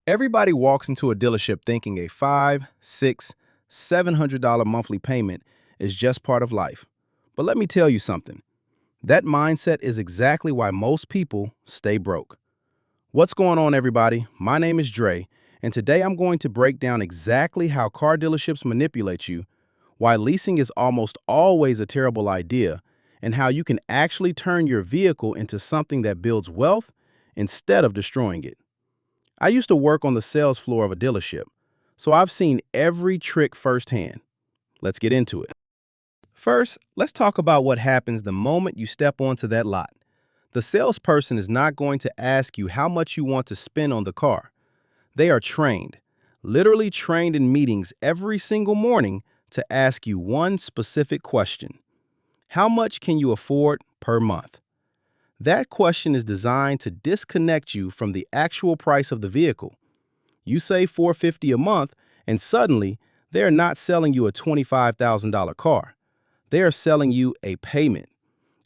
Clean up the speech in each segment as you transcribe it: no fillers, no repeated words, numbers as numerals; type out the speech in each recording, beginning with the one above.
Everybody walks into a dealership thinking a five, six, $700 monthly payment is just part of life. But let me tell you something. That mindset is exactly why most people stay broke. What's going on, everybody? My name is Dre, and today I'm going to break down exactly how car dealerships manipulate you, why leasing is almost always a terrible idea, and how you can actually turn your vehicle into something that builds wealth instead of destroying it. I used to work on the sales floor of a dealership, so I've seen every trick firsthand. Let's get into it. First, let's talk about what happens the moment you step onto that lot. The salesperson is not going to ask you how much you want to spend on the car. They are trained, literally trained in meetings every single morning to ask you one specific question. How much can you afford per month? That question is designed to disconnect you from the actual price of the vehicle. You say $450 a month, and suddenly they are not selling you a $25,000 car. They are selling you a payment.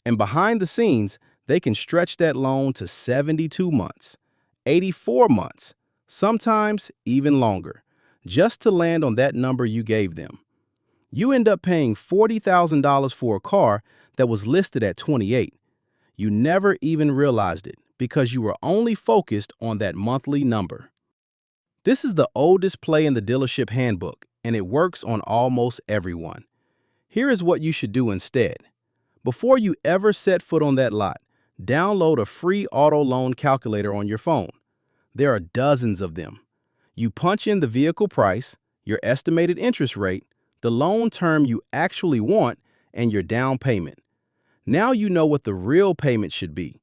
And behind the scenes, they can stretch that loan to 72 months, 84 months, sometimes even longer, just to land on that number you gave them. You end up paying $40,000 for a car that was listed at 28. You never even realized it because you were only focused on that monthly number. This is the oldest play in the dealership handbook, and it works on almost everyone. Here is what you should do instead. Before you ever set foot on that lot, download a free auto loan calculator on your phone. There are dozens of them. You punch in the vehicle price, your estimated interest rate, the loan term you actually want, and your down payment. Now you know what the real payment should be.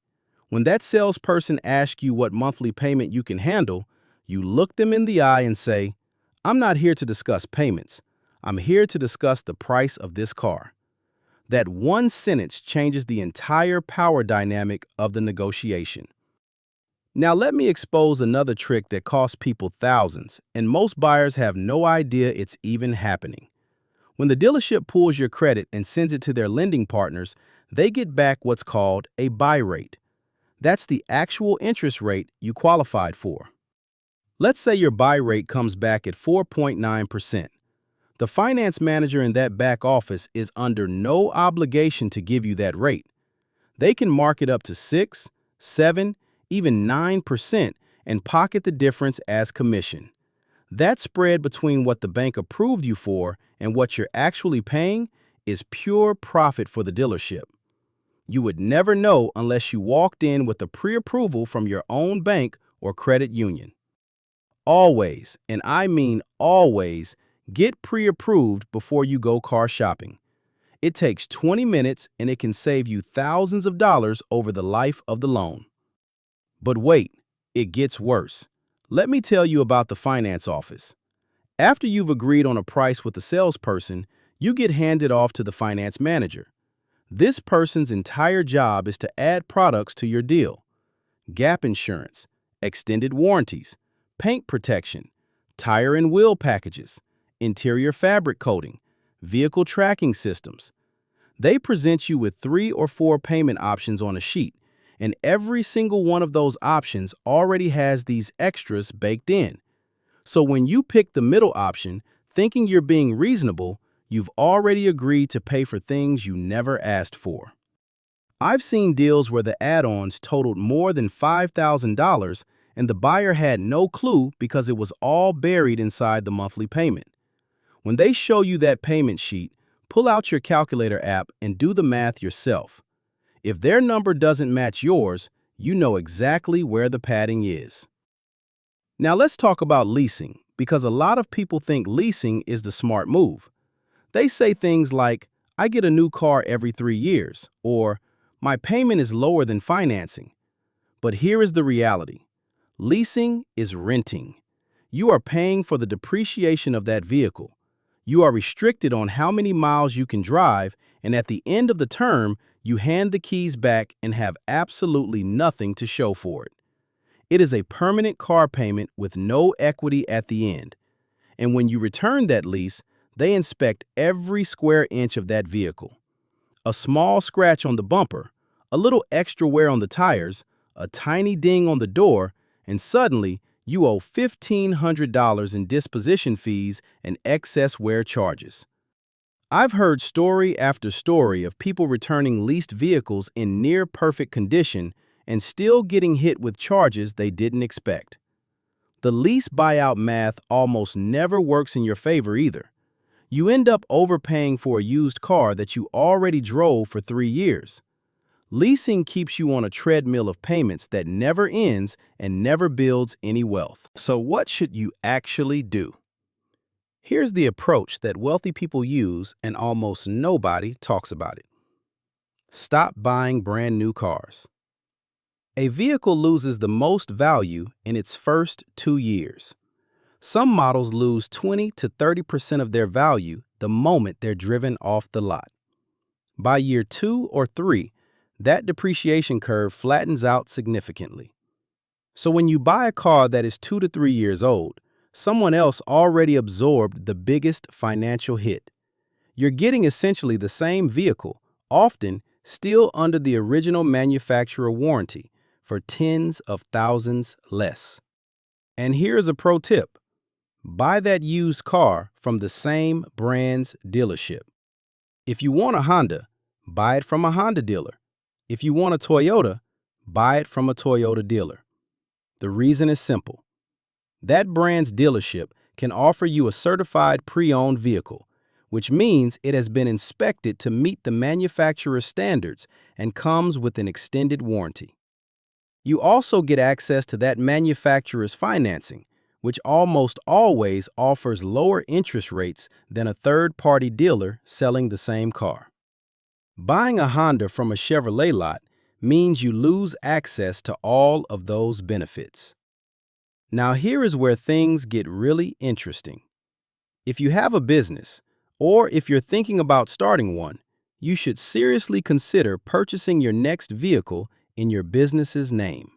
When that salesperson asks you what monthly payment you can handle, you look them in the eye and say, "I'm not here to discuss payments. I'm here to discuss the price of this car." That one sentence changes the entire power dynamic of the negotiation. Now let me expose another trick that costs people thousands, and most buyers have no idea it's even happening. When the dealership pulls your credit and sends it to their lending partners, they get back what's called a buy rate. That's the actual interest rate you qualified for. Let's say your buy rate comes back at 4.9%. The finance manager in that back office is under no obligation to give you that rate. They can mark it up to 6, 7, even 9% and pocket the difference as commission. That spread between what the bank approved you for and what you're actually paying is pure profit for the dealership. You would never know unless you walked in with a pre-approval from your own bank or credit union. Always, and I mean always, get pre-approved before you go car shopping. It takes 20 minutes and it can save you thousands of dollars over the life of the loan. But wait, it gets worse. Let me tell you about the finance office. After you've agreed on a price with the salesperson, you get handed off to the finance manager. This person's entire job is to add products to your deal. Gap insurance, extended warranties, paint protection, tire and wheel packages, interior fabric coating, vehicle tracking systems. They present you with 3 or 4 payment options on a sheet, and every single one of those options already has these extras baked in. So when you pick the middle option, thinking you're being reasonable, you've already agreed to pay for things you never asked for. I've seen deals where the add-ons totaled more than $5,000 and the buyer had no clue because it was all buried inside the monthly payment. When they show you that payment sheet, pull out your calculator app and do the math yourself. If their number doesn't match yours, you know exactly where the padding is. Now let's talk about leasing, because a lot of people think leasing is the smart move. They say things like, "I get a new car every 3 years," or "My payment is lower than financing." But here is the reality. Leasing is renting. You are paying for the depreciation of that vehicle. You are restricted on how many miles you can drive, and at the end of the term, you hand the keys back and have absolutely nothing to show for it. It is a permanent car payment with no equity at the end. And when you return that lease, they inspect every square inch of that vehicle. A small scratch on the bumper, a little extra wear on the tires, a tiny ding on the door, and suddenly You owe $1,500 in disposition fees and excess wear charges. I've heard story after story of people returning leased vehicles in near-perfect condition and still getting hit with charges they didn't expect. The lease buyout math almost never works in your favor either. You end up overpaying for a used car that you already drove for 3 years. Leasing keeps you on a treadmill of payments that never ends and never builds any wealth. So what should you actually do? Here's the approach that wealthy people use and almost nobody talks about it. Stop buying brand new cars. A vehicle loses the most value in its first 2 years. Some models lose 20 to 30% of their value the moment they're driven off the lot. By year 2 or 3, that depreciation curve flattens out significantly. So when you buy a car that is 2 to 3 years old, someone else already absorbed the biggest financial hit. You're getting essentially the same vehicle, often still under the original manufacturer warranty, for tens of thousands less. And here's a pro tip. Buy that used car from the same brand's dealership. If you want a Honda, buy it from a Honda dealer. If you want a Toyota, buy it from a Toyota dealer. The reason is simple. That brand's dealership can offer you a certified pre-owned vehicle, which means it has been inspected to meet the manufacturer's standards and comes with an extended warranty. You also get access to that manufacturer's financing, which almost always offers lower interest rates than a third-party dealer selling the same car. Buying a Honda from a Chevrolet lot means you lose access to all of those benefits. Now here is where things get really interesting. If you have a business, or if you're thinking about starting one, you should seriously consider purchasing your next vehicle in your business's name.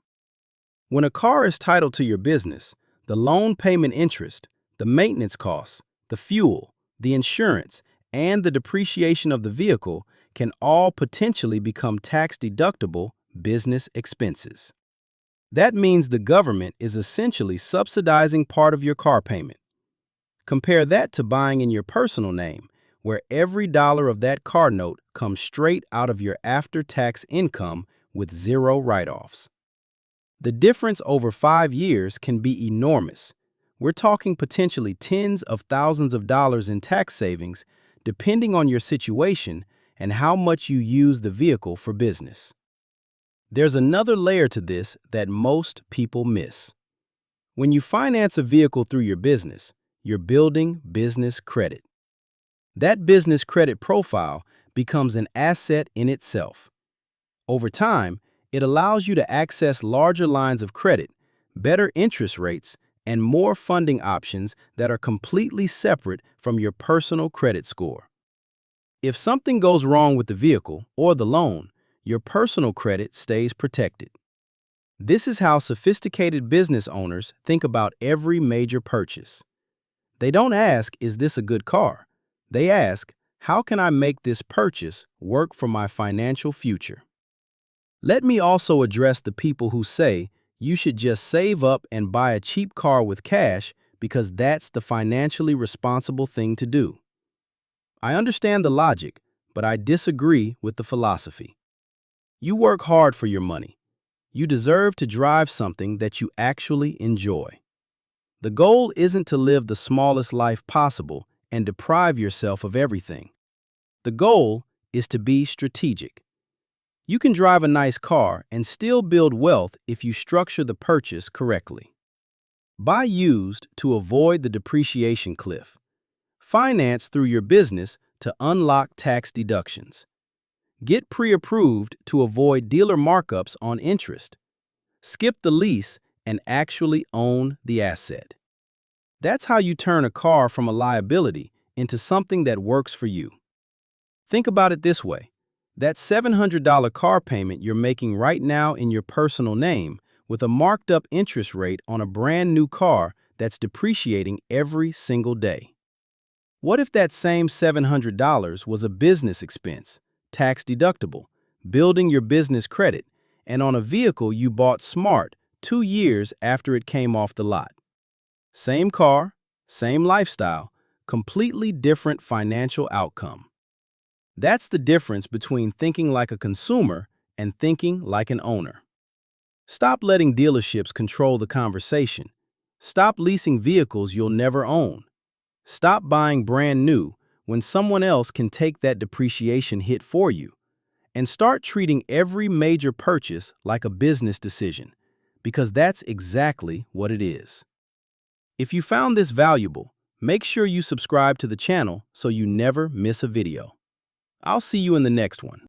When a car is titled to your business, the loan payment interest, the maintenance costs, the fuel, the insurance, and the depreciation of the vehicle can all potentially become tax-deductible business expenses. That means the government is essentially subsidizing part of your car payment. Compare that to buying in your personal name, where every dollar of that car note comes straight out of your after-tax income with zero write-offs. The difference over 5 years can be enormous. We're talking potentially tens of thousands of dollars in tax savings, depending on your situation and how much you use the vehicle for business. There's another layer to this that most people miss. When you finance a vehicle through your business, you're building business credit. That business credit profile becomes an asset in itself. Over time, it allows you to access larger lines of credit, better interest rates, and more funding options that are completely separate from your personal credit score. If something goes wrong with the vehicle or the loan, your personal credit stays protected. This is how sophisticated business owners think about every major purchase. They don't ask, "Is this a good car?" They ask, "How can I make this purchase work for my financial future?" Let me also address the people who say you should just save up and buy a cheap car with cash because that's the financially responsible thing to do. I understand the logic, but I disagree with the philosophy. You work hard for your money. You deserve to drive something that you actually enjoy. The goal isn't to live the smallest life possible and deprive yourself of everything. The goal is to be strategic. You can drive a nice car and still build wealth if you structure the purchase correctly. Buy used to avoid the depreciation cliff. Finance through your business to unlock tax deductions. Get pre-approved to avoid dealer markups on interest. Skip the lease and actually own the asset. That's how you turn a car from a liability into something that works for you. Think about it this way. That $700 car payment you're making right now in your personal name with a marked up interest rate on a brand new car that's depreciating every single day. What if that same $700 was a business expense, tax deductible, building your business credit, and on a vehicle you bought smart 2 years after it came off the lot. Same car, same lifestyle, completely different financial outcome. That's the difference between thinking like a consumer and thinking like an owner. Stop letting dealerships control the conversation. Stop leasing vehicles you'll never own. Stop buying brand new when someone else can take that depreciation hit for you. And start treating every major purchase like a business decision, because that's exactly what it is. If you found this valuable, make sure you subscribe to the channel so you never miss a video. I'll see you in the next one.